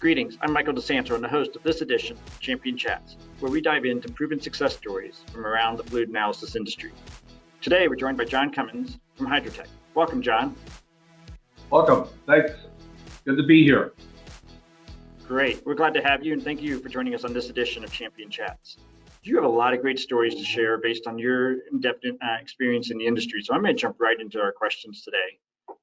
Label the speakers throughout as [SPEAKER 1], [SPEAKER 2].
[SPEAKER 1] Greetings, I'm Michael DeSanto and the host of this edition of Champion Chats, where we dive into proven success stories from around the fluid analysis industry. Today, we're joined by John Cummins from Hydrotex. Welcome, John.
[SPEAKER 2] Welcome. Thanks. Good to be here.
[SPEAKER 1] Great. We're glad to have you, and thank you for joining us on this edition of Champion Chats. You have a lot of great stories to share based on your in-depth experience in the industry, so I'm going to jump right into our questions today.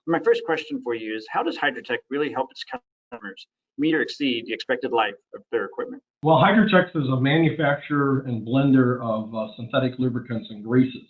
[SPEAKER 1] My first question for you is, how does Hydrotex really help its customers meet or exceed the expected life of their equipment?
[SPEAKER 2] Well, Hydrotex is a manufacturer and blender of synthetic lubricants and greases.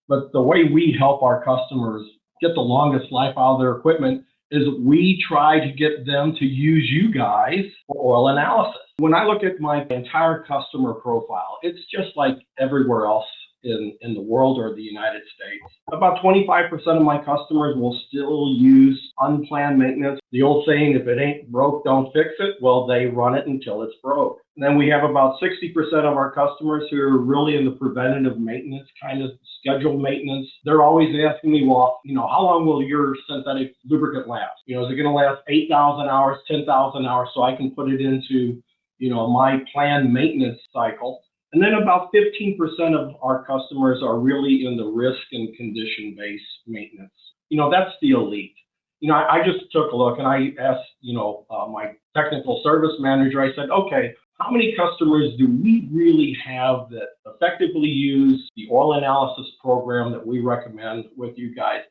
[SPEAKER 2] But the way we help our customers get the longest life out of their equipment is we try to get them to use you guys for oil analysis. When I look at my entire customer profile, it's just like everywhere else in the world or the United States. About 25% of my customers will still use unplanned maintenance. The old saying, if it ain't broke, don't fix it. Well, they run it until it's broke. And then we have about 60% of our customers who are really in the preventative maintenance, kind of scheduled maintenance. They're always asking me, well, how long will your synthetic lubricant last? Is it going to last 8,000 hours, 10,000 hours, so I can put it into, my planned maintenance cycle? And then about 15% of our customers are really in the risk and condition-based maintenance. That's the elite. I just took a look and I asked, my technical service manager, I said, okay, how many customers do we really have that effectively use the oil analysis program that we recommend with you guys?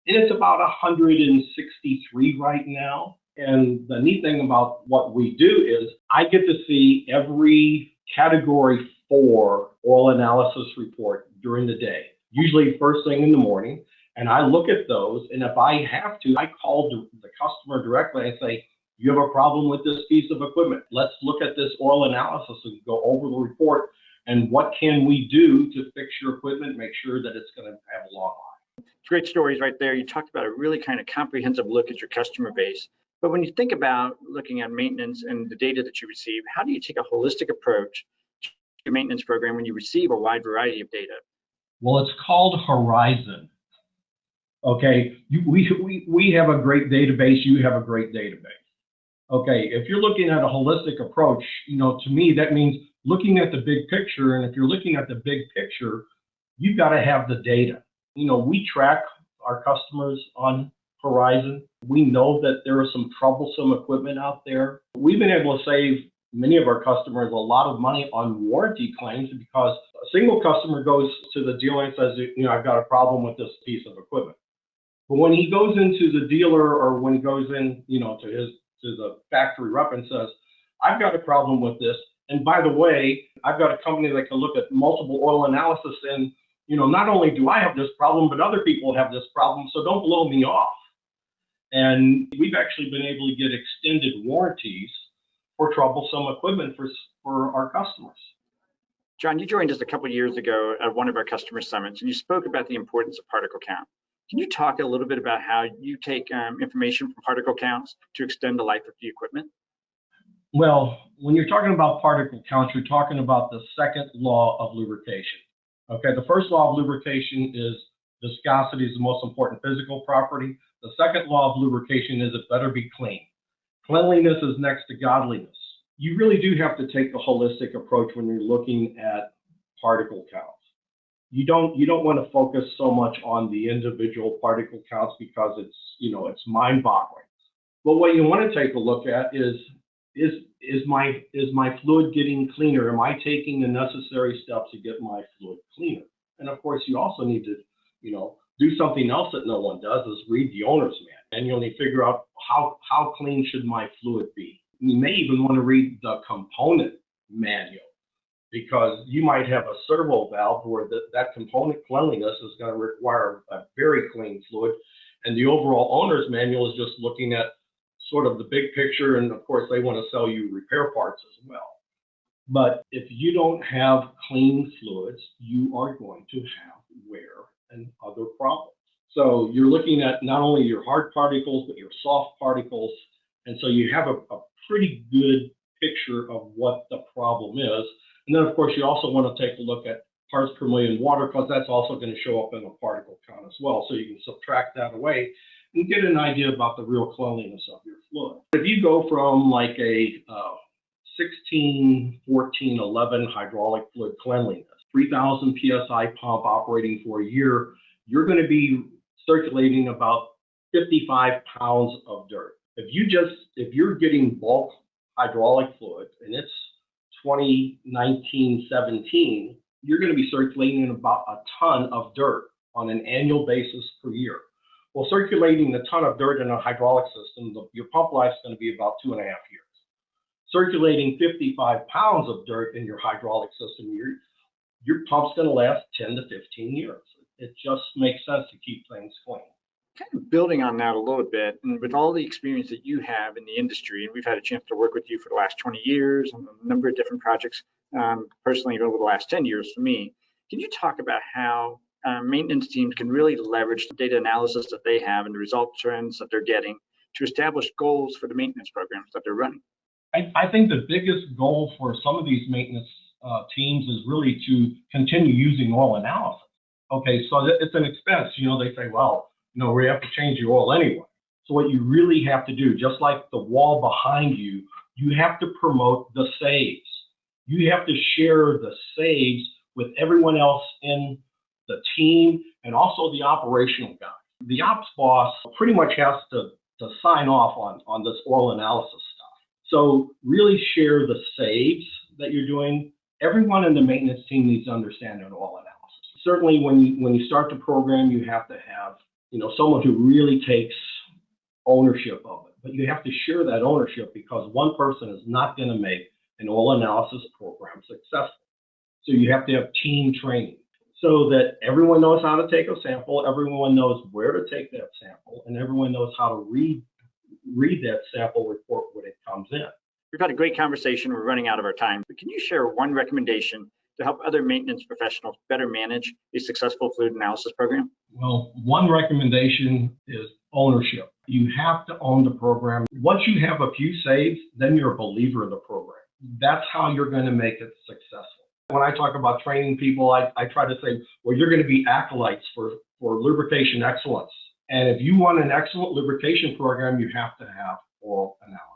[SPEAKER 2] And it's about 163 right now. And the neat thing about what we do is I get to see every category 4 oil analysis report during the day, usually first thing in the morning. And I look at those, and if I have to, I call the customer directly and say, you have a problem with this piece of equipment. Let's look at this oil analysis and go over the report and what can we do to fix your equipment, make sure that it's going to have a long life.
[SPEAKER 1] Great stories right there. You talked about a really kind of comprehensive look at your customer base. But when you think about looking at maintenance and the data that you receive, how do you take a holistic approach to your maintenance program when you receive a wide variety of data?
[SPEAKER 2] Well, it's called Horizon. Okay, we have a great database, you have a great database. Okay, if you're looking at a holistic approach, to me, that means looking at the big picture. And if you're looking at the big picture, you've got to have the data. We track our customers on Horizon. We know that there is some troublesome equipment out there. We've been able to save many of our customers a lot of money on warranty claims because a single customer goes to the dealer and says, I've got a problem with this piece of equipment. But when he goes into the dealer or when he goes in, to the factory rep and says, I've got a problem with this. And by the way, I've got a company that can look at multiple oil analysis and, not only do I have this problem, but other people have this problem, so don't blow me off. And we've actually been able to get extended warranties for troublesome equipment for our customers.
[SPEAKER 1] John, you joined us a couple of years ago at one of our customer summits, and you spoke about the importance of particle count. Can you talk a little bit about how you take information from particle counts to extend the life of the equipment?
[SPEAKER 2] Well, when you're talking about particle counts, you're talking about the second law of lubrication. Okay, the first law of lubrication is viscosity is the most important physical property. The second law of lubrication is it better be clean. Cleanliness is next to godliness. You really do have to take a holistic approach when you're looking at particle counts. You don't want to focus so much on the individual particle counts because it's mind-boggling. But what you want to take a look at is my fluid getting cleaner? Am I taking the necessary steps to get my fluid cleaner? And of course, you also need to, do something else that no one does is read the owner's manual and figure out how clean should my fluid be. You may even want to read the component manual because you might have a servo valve where that component cleanliness is going to require a very clean fluid. And the overall owner's manual is just looking at sort of the big picture, and of course they want to sell you repair parts as well. But if you don't have clean fluids, you are going to have wear and other problems. So you're looking at not only your hard particles, but your soft particles. And so you have a pretty good picture of what the problem is. And then of course you also want to take a look at parts per million water because that's also going to show up in a particle count as well. So you can subtract that away and get an idea about the real cleanliness of your fluid. If you go from like a 16, 14, 11 hydraulic fluid cleanliness, 3,000 PSI pump operating for a year, you're going to be circulating about 55 pounds of dirt. If you're getting bulk hydraulic fluid and it's 2019, 17, you're going to be circulating about a ton of dirt on an annual basis per year. Well, circulating a ton of dirt in a hydraulic system, your pump life is going to be about 2.5 years. Circulating 55 pounds of dirt in your hydraulic system, your pump's going to last 10 to 15 years. It just makes sense to keep things clean.
[SPEAKER 1] Kind of building on that a little bit, and with all the experience that you have in the industry, and we've had a chance to work with you for the last 20 years on a number of different projects, personally over the last 10 years for me, can you talk about how maintenance teams can really leverage the data analysis that they have and the result trends that they're getting to establish goals for the maintenance programs that they're running?
[SPEAKER 2] I think the biggest goal for some of these maintenance teams is really to continue using oil analysis. Okay, so it's an expense. They say, well, we have to change the oil anyway. So what you really have to do, just like the wall behind you, you have to promote the saves. You have to share the saves with everyone else in the team and also the operational guy. The ops boss pretty much has to sign off on this oil analysis stuff. So really share the saves that you're doing. Everyone in the maintenance team needs to understand an oil analysis. Certainly when you start the program, you have to have someone who really takes ownership of it. But you have to share that ownership because one person is not going to make an oil analysis program successful. So you have to have team training so that everyone knows how to take a sample, everyone knows where to take that sample, and everyone knows how to read that sample report when it comes in.
[SPEAKER 1] We've had a great conversation. We're running out of our time, but can you share one recommendation to help other maintenance professionals better manage a successful fluid analysis program?
[SPEAKER 2] Well, one recommendation is ownership. You have to own the program. Once you have a few saves, then you're a believer in the program. That's how you're going to make it successful. When I talk about training people, I try to say, well, you're going to be acolytes for lubrication excellence. And if you want an excellent lubrication program, you have to have oil analysis.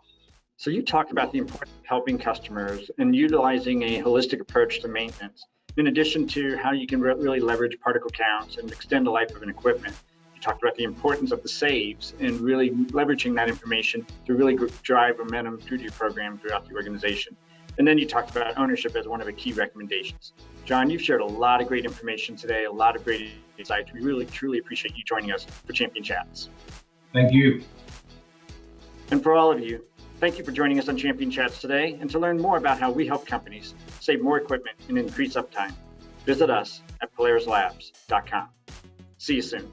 [SPEAKER 1] So you talked about the importance of helping customers and utilizing a holistic approach to maintenance, in addition to how you can really leverage particle counts and extend the life of an equipment. You talked about the importance of the saves and really leveraging that information to really drive momentum through your program throughout the organization. And then you talked about ownership as one of the key recommendations. John, you've shared a lot of great information today, a lot of great insights. We really, truly appreciate you joining us for Champion Chats.
[SPEAKER 2] Thank you.
[SPEAKER 1] And for all of you, thank you for joining us on Champion Chats today. And to learn more about how we help companies save more equipment and increase uptime, visit us at polarislabs.com. See you soon.